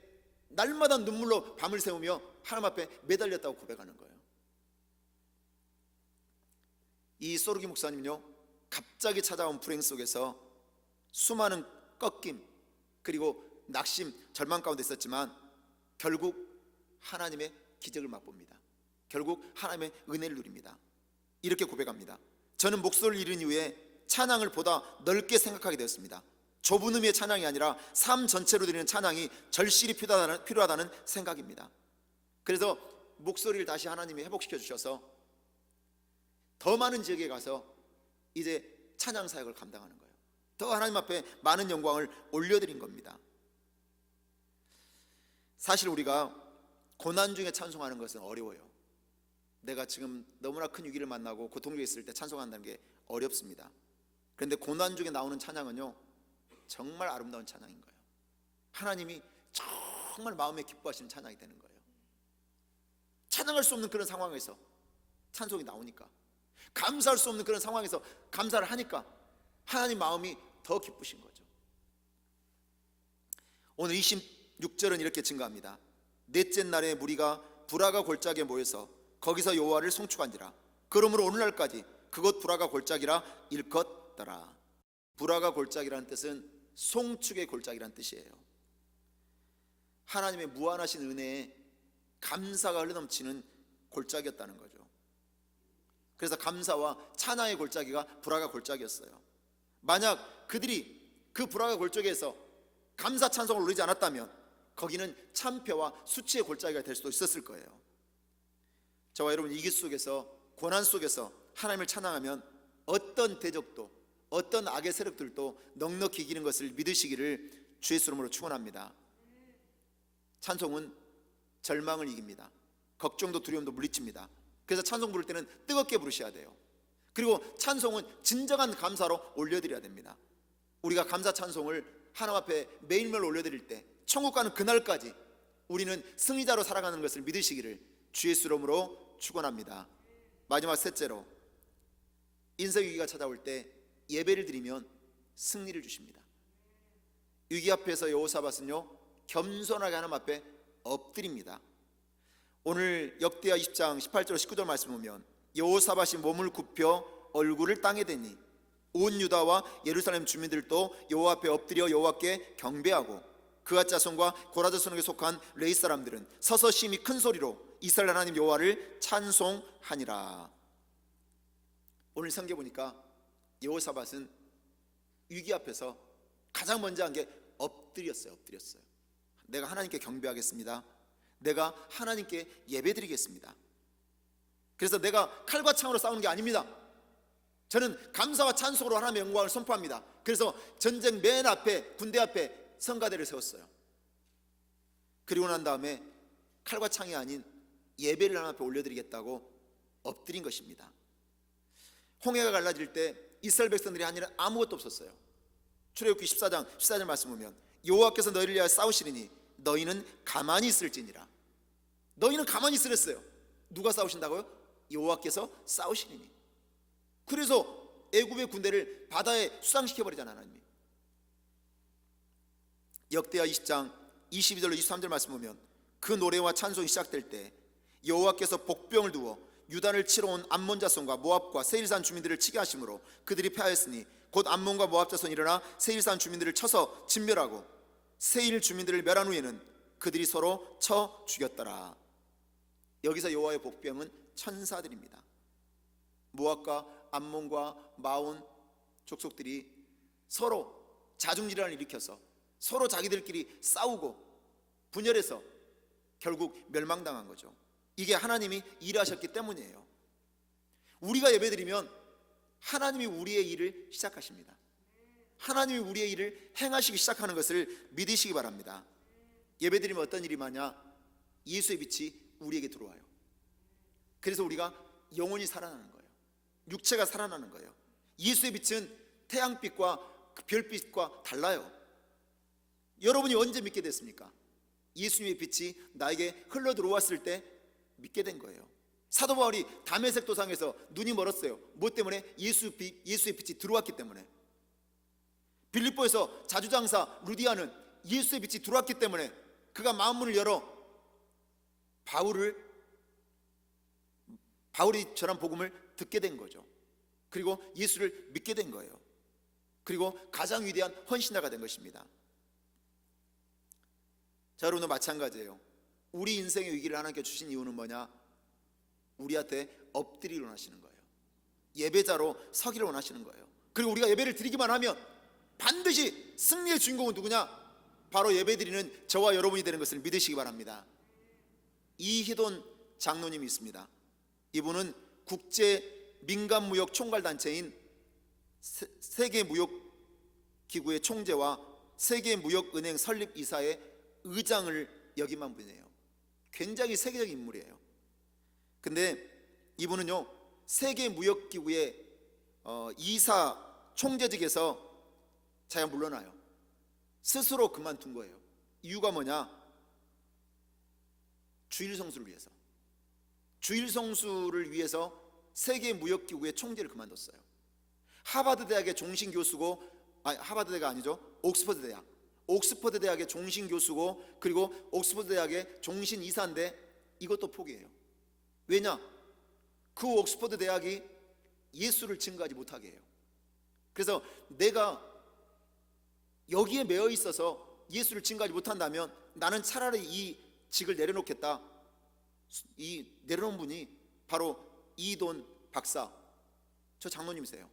날마다 눈물로 밤을 새우며 하나님 앞에 매달렸다고 고백하는 거예요. 이 소르기 목사님은요, 갑자기 찾아온 불행 속에서 수많은 꺾임, 그리고 낙심, 절망 가운데 있었지만 결국 하나님의 기적을 맛봅니다. 결국 하나님의 은혜를 누립니다. 이렇게 고백합니다. 저는 목소리를 잃은 이후에 찬양을 보다 넓게 생각하게 되었습니다. 좁은 의미의 찬양이 아니라 삶 전체로 드리는 찬양이 절실히 필요하다는 생각입니다. 그래서 목소리를 다시 하나님이 회복시켜 주셔서 더 많은 지역에 가서 이제 찬양 사역을 감당하는 거예요. 더 하나님 앞에 많은 영광을 올려드린 겁니다. 사실 우리가 고난 중에 찬송하는 것은 어려워요. 내가 지금 너무나 큰 위기를 만나고 고통 중에 있을 때 찬송한다는 게 어렵습니다. 그런데 고난 중에 나오는 찬양은요, 정말 아름다운 찬양인 거예요. 하나님이 정말 마음에 기뻐하시는 찬양이 되는 거예요. 찬양할 수 없는 그런 상황에서 찬송이 나오니까, 감사할 수 없는 그런 상황에서 감사를 하니까 하나님 마음이 더 기쁘신 거죠. 오늘 26절은 이렇게 증가합니다. 넷째 날에 무리가 브라가 골짜기에 모여서 거기서 여호와를 송축한지라. 그러므로 오늘날까지 그곳 브라가 골짜기라 일컫더라. 브라가 골짜기라는 뜻은 송축의 골짜기라는 뜻이에요. 하나님의 무한하신 은혜에 감사가 흘러넘치는 골짜기였다는 거죠. 그래서 감사와 찬양의 골짜기가 브라가 골짜기였어요. 만약 그들이 그 브라가 골짜기에서 감사 찬송을 누리지 않았다면 거기는 참패와 수치의 골짜기가 될 수도 있었을 거예요. 저와 여러분, 위기 속에서, 고난 속에서 하나님을 찬양하면 어떤 대적도, 어떤 악의 세력들도 넉넉히 이기는 것을 믿으시기를 주의 이름으로 축원합니다. 찬송은 절망을 이깁니다. 걱정도 두려움도 물리칩니다. 그래서 찬송 부를 때는 뜨겁게 부르셔야 돼요. 그리고 찬송은 진정한 감사로 올려드려야 됩니다. 우리가 감사 찬송을 하나님 앞에 매일매일 올려드릴 때 천국 가는 그날까지 우리는 승리자로 살아가는 것을 믿으시기를 주의 이름으로 축원합니다. 마지막 셋째로, 인생 위기가 찾아올 때 예배를 드리면 승리를 주십니다. 위기 앞에서 여호사밧은요, 겸손하게 하나님 앞에 엎드립니다. 오늘 역대하 20장 18절 19절 말씀 보면 여호사밧이 몸을 굽혀 얼굴을 땅에 대니 온 유다와 예루살렘 주민들도 여호와 앞에 엎드려 여호와께 경배하고 그앗 자손과 고라 자손에게 속한 레위 사람들은 서서 심히 큰 소리로 이스라엘 하나님 여호와를 찬송하니라. 오늘 성경 보니까 여호사밧은 위기 앞에서 가장 먼저 한 게 엎드렸어요. 내가 하나님께 경배하겠습니다. 내가 하나님께 예배드리겠습니다. 그래서 내가 칼과 창으로 싸우는 게 아닙니다. 저는 감사와 찬송으로 하나님의 영광을 선포합니다. 그래서 전쟁 맨 앞에, 군대 앞에 성가대를 세웠어요. 그리고 난 다음에 칼과 창이 아닌 예배를 하나님 앞에 올려드리겠다고 엎드린 것입니다. 홍해가 갈라질 때 이스라엘 백성들이 한 일은 아무것도 없었어요. 출애굽기 14장 말씀 보면 여호와께서 너희를 위하여 싸우시리니 너희는 가만히 있을지니라. 너희는 가만히 있으랬어요. 누가 싸우신다고요? 여호와께서 싸우시리니. 그래서 애굽의 군대를 바다에 수상시켜버리잖아요, 하나님이. 역대하 20장 22절로 23절 말씀 보면 그 노래와 찬송이 시작될 때 여호와께서 복병을 두어 유다를 치러 온 암몬 자손과 모압과 세일산 주민들을 치게 하심으로 그들이 패하였으니 곧 암몬과 모압 자손이 일어나 세일산 주민들을 쳐서 진멸하고 세일 주민들을 멸한 후에는 그들이 서로 쳐 죽였더라. 여기서 여호와의 복병은 천사들입니다. 모압과 암몬과 마온 족속들이 서로 자중질환을 일으켜서 서로 자기들끼리 싸우고 분열해서 결국 멸망당한 거죠. 이게 하나님이 일하셨기 때문이에요. 우리가 예배드리면 하나님이 우리의 일을 시작하십니다. 하나님이 우리의 일을 행하시기 시작하는 것을 믿으시기 바랍니다. 예배드리면 어떤 일이 많냐? 예수의 빛이 우리에게 들어와요. 그래서 우리가 영혼이 살아나는 거예요. 육체가 살아나는 거예요. 예수의 빛은 태양빛과 그 별빛과 달라요. 여러분이 언제 믿게 됐습니까? 예수님의 빛이 나에게 흘러 들어왔을 때 믿게 된 거예요. 사도 바울이 다메섹 도상에서 눈이 멀었어요. 뭐 때문에? 예수의 빛이 들어왔기 때문에. 빌립보에서 자주장사 루디아는 예수의 빛이 들어왔기 때문에 그가 마음문을 열어 바울이 전한 복음을 듣게 된 거죠. 그리고 예수를 믿게 된 거예요. 그리고 가장 위대한 헌신자가 된 것입니다. 자, 여러분도 마찬가지예요. 우리 인생의 위기를 하나님께 주신 이유는 뭐냐? 우리한테 엎드리기를 원하시는 거예요. 예배자로 서기를 원하시는 거예요. 그리고 우리가 예배를 드리기만 하면 반드시 승리의 주인공은 누구냐? 바로 예배드리는 저와 여러분이 되는 것을 믿으시기 바랍니다. 이희돈 장로님이 있습니다. 이분은 국제 민간무역 총괄단체인 세계무역기구의 총재와 세계무역은행 설립이사의 의장을 역임한 분이에요. 굉장히 세계적인 인물이에요. 근데 이분은요, 세계무역기구의 이사 총재직에서 자기가 물러나요. 스스로 그만둔 거예요. 이유가 뭐냐? 주일성수를 위해서. 주일성수를 위해서 세계무역기구의 총재를 그만뒀어요. 하버드 대학의 종신 교수고, 하버드 대가 아니죠, 옥스퍼드 대학. 옥스퍼드 대학의 종신 교수고, 그리고 옥스퍼드 대학의 종신 이사인데 이것도 포기해요. 왜냐? 그 옥스퍼드 대학이 예수를 증거하지 못하게 해요. 그래서 내가 여기에 매여 있어서 예수를 증거하지 못한다면 나는 차라리 이 직을 내려놓겠다. 이 내려놓은 분이 바로 이돈 박사, 저 장로님이세요.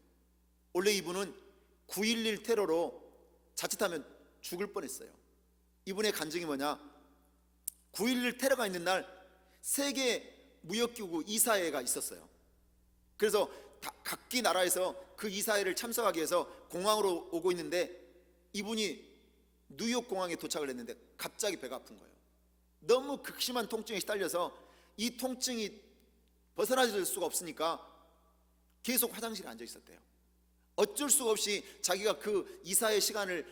원래 이분은 9.11 테러로 자칫하면 죽을 뻔했어요. 이분의 간증이 뭐냐? 9.11 테러가 있는 날 세계 무역기구 이사회가 있었어요. 그래서 각기 나라에서 그 이사회를 참석하기 위해서 공항으로 오고 있는데 이분이 뉴욕 공항에 도착을 했는데 갑자기 배가 아픈 거예요. 너무 극심한 통증에 시달려서 이 통증이 벗어나질 수가 없으니까 계속 화장실에 앉아 있었대요. 어쩔 수가 없이 자기가 그 이사회 시간을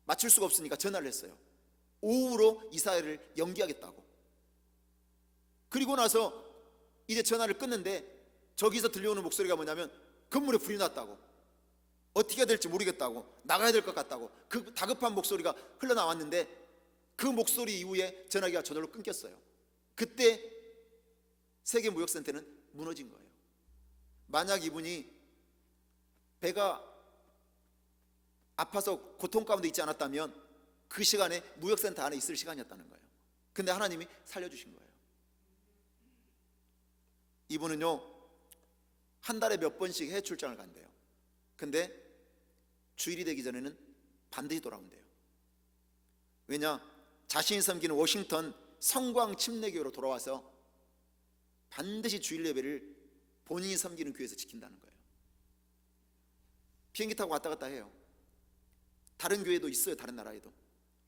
맞출 수가 없으니까 전화를 했어요. 오후로 이사회를 연기하겠다고. 그리고 나서 이제 전화를 끊는데 저기서 들려오는 목소리가 뭐냐면 건물에 불이 났다고, 어떻게 해야 될지 모르겠다고, 나가야 될 것 같다고, 그 다급한 목소리가 흘러나왔는데 그 목소리 이후에 전화기가 저절로 끊겼어요. 그때 세계무역센터는 무너진 거예요. 만약 이분이 배가 아파서 고통 가운데 있지 않았다면 그 시간에 무역센터 안에 있을 시간이었다는 거예요. 근데 하나님이 살려주신 거예요. 이분은요, 한 달에 몇 번씩 해외 출장을 간대요. 근데 주일이 되기 전에는 반드시 돌아온대요. 왜냐? 자신이 섬기는 워싱턴 성광 침례교로 돌아와서 반드시 주일 예배를 본인이 섬기는 교회에서 지킨다는 거예요. 비행기 타고 왔다 갔다 해요. 다른 교회도 있어요, 다른 나라에도.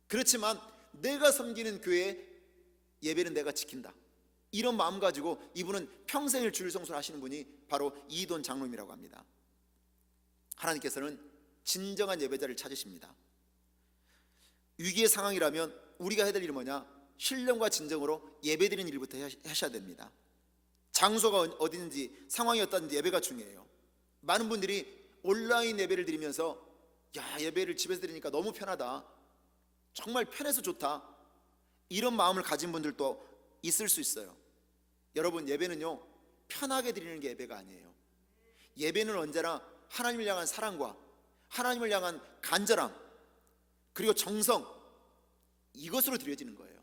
그렇지만 내가 섬기는 교회 예배는 내가 지킨다, 이런 마음 가지고 이분은 평생을 주일 성수를 하시는 분이 바로 이돈 장로님이라고 합니다. 하나님께서는 진정한 예배자를 찾으십니다. 위기의 상황이라면 우리가 해야 될 일은 뭐냐? 신령과 진정으로 예배드리는 일부터 하셔야 됩니다. 장소가 어디든지 상황이 어떤지 예배가 중요해요. 많은 분들이 온라인 예배를 드리면서 야, 예배를 집에서 드리니까 너무 편하다, 정말 편해서 좋다, 이런 마음을 가진 분들도 있을 수 있어요. 여러분, 예배는요, 편하게 드리는 게 예배가 아니에요. 예배는 언제나 하나님을 향한 사랑과 하나님을 향한 간절함, 그리고 정성, 이것으로 드려지는 거예요.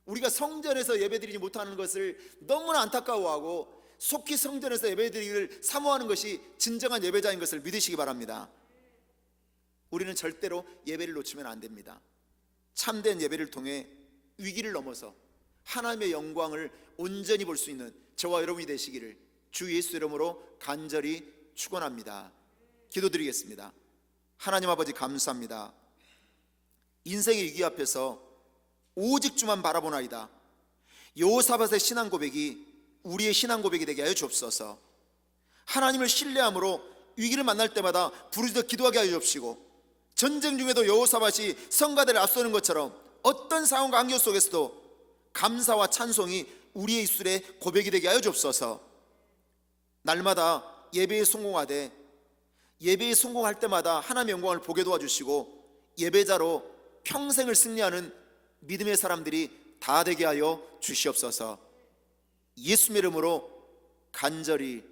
우리가 성전에서 예배드리지 못하는 것을 너무나 안타까워하고 속히 성전에서 예배드리기를 사모하는 것이 진정한 예배자인 것을 믿으시기 바랍니다. 우리는 절대로 예배를 놓치면 안 됩니다. 참된 예배를 통해 위기를 넘어서 하나님의 영광을 온전히 볼 수 있는 저와 여러분이 되시기를 주 예수 이름으로 간절히 축원합니다. 기도드리겠습니다. 하나님 아버지, 감사합니다. 인생의 위기 앞에서 오직 주만 바라보나이다. 여호사밧의 신앙 고백이 우리의 신앙 고백이 되게 하여 주옵소서. 하나님을 신뢰함으로 위기를 만날 때마다 부르짖어 기도하게 하여 주옵시고, 전쟁 중에도 여호사밧이 성가대를 앞서는 것처럼 어떤 상황과 환경 속에서도 감사와 찬송이 우리의 입술에 고백이 되게 하여 주옵소서. 날마다 예배에 성공하되 예배에 성공할 때마다 하나님의 영광을 보게 도와주시고 예배자로 평생을 승리하는 믿음의 사람들이 다 되게 하여 주시옵소서. 예수의 이름으로 간절히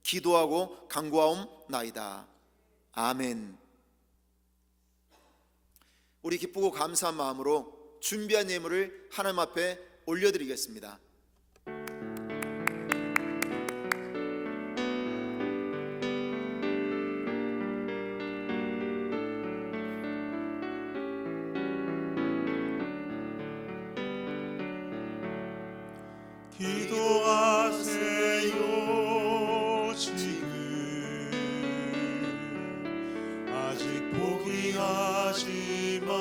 기도하고 간구하옵나이다. 아멘. 우리 기쁘고 감사한 마음으로 준비한 예물을 하나님 앞에 올려드리겠습니다. 기도하세요. 지금 아직 포기하지 마세요.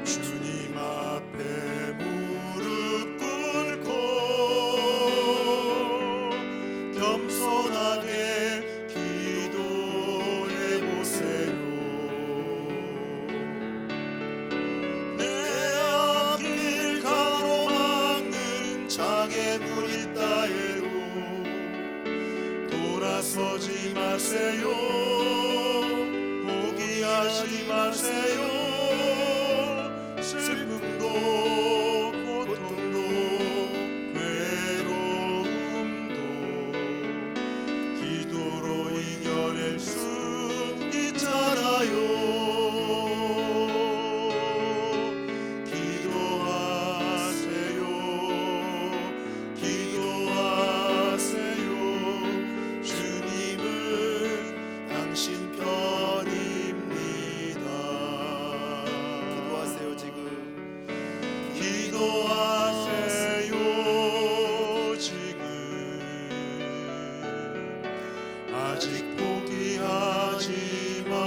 주님 앞에 무릎 꿇고 겸손하게 기도해 보세요. 장애물이 있다 해도 돌아서지 마세요. 포기하지 마세요. 슬픔도 고통도 괴로움도 기도로 이겨낼 수 있잖아요. 기도하세요. 지금 아직 포기하지 마세요.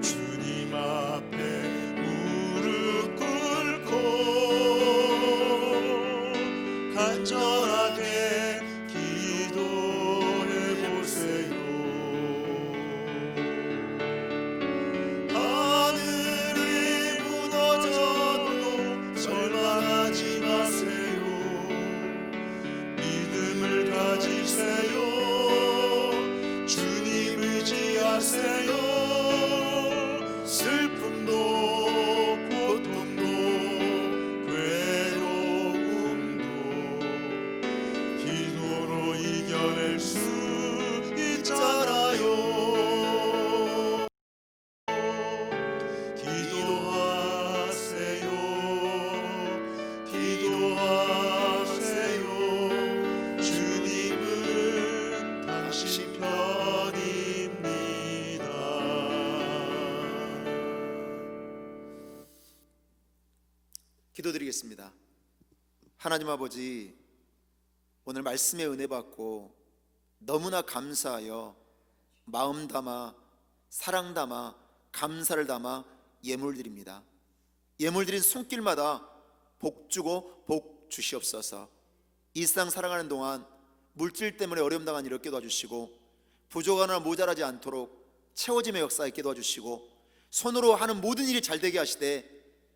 주님 앞에 무릎 꿇고 간절하게 기도해 보세요. 절망하지 마세요. 믿음을 가지세요. 주님 의지하세요. 슬픔도 고통도 괴로움도 기도로 이겨낼 수 있잖아요. 주님은 당신 편입니다. 기도드리겠습니다. 하나님 아버지, 오늘 말씀의 은혜 받고 너무나 감사하여 마음 담아 사랑 담아 감사를 담아 예물 드립니다. 예물 드린 손길마다 복 주고 복 주시옵소서. 일상 살아가는 동안 물질 때문에 어려움 당한 일 없게 도와주시고 부족하거나 모자라지 않도록 채워짐의 역사 있게 도와주시고 손으로 하는 모든 일이 잘 되게 하시되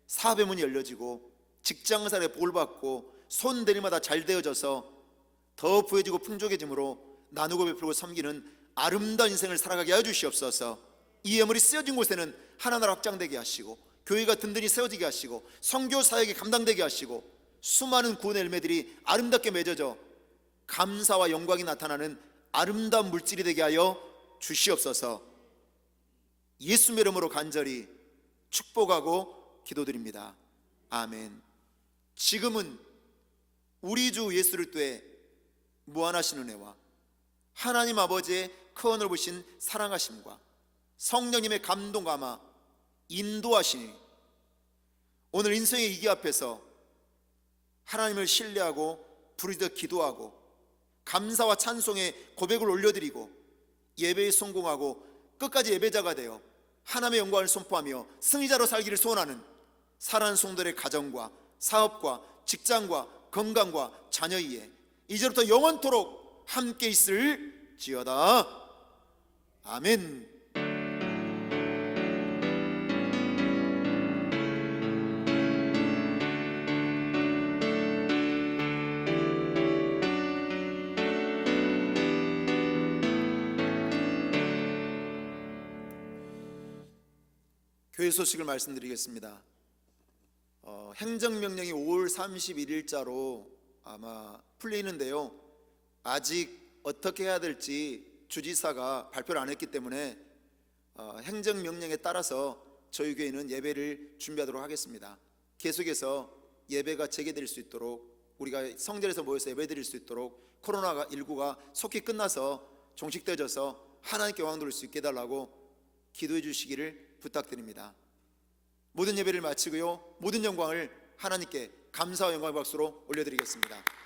사업의 문이 열려지고 직장생활에 복을 받고 손 대리마다 잘 되어져서 더 부해지고 풍족해짐으로 나누고 베풀고 섬기는 아름다운 인생을 살아가게 하여 주시옵소서. 이 예물이 쓰여진 곳에는 하나나라 확장되게 하시고 교회가 든든히 세워지게 하시고 선교 사역이 감당되게 하시고 수많은 구원의 열매들이 아름답게 맺어져 감사와 영광이 나타나는 아름다운 물질이 되게 하여 주시옵소서. 예수의 이름으로 간절히 축복하고 기도드립니다. 아멘. 지금은 우리 주 예수 그리스도의 무한하신 은혜와 하나님 아버지의 큰 넓으신 사랑하심과 성령님의 감동 감화 인도하시니 오늘 인생의 위기 앞에서 하나님을 신뢰하고 부르짖어 기도하고 감사와 찬송의 고백을 올려드리고 예배에 성공하고 끝까지 예배자가 되어 하나님의 영광을 선포하며 승리자로 살기를 소원하는 사랑하는 성도들의 가정과 사업과 직장과 건강과 자녀 위에 이제부터 영원토록 함께 있을지어다. 아멘. 교회 소식을 말씀드리겠습니다. 행정명령이 5월 31일자로 아마 풀리는데요, 아직 어떻게 해야 될지 주지사가 발표를 안 했기 때문에 행정명령에 따라서 저희 교회는 예배를 준비하도록 하겠습니다. 계속해서 예배가 재개될 수 있도록, 우리가 성전에서 모여서 예배드릴 수 있도록 코로나19가 속히 끝나서 종식되어져서 하나님께 영광 돌릴 수 있게 해달라고 기도해 주시기를 부탁드립니다. 모든 예배를 마치고요, 모든 영광을 하나님께 감사와 영광의 박수로 올려드리겠습니다.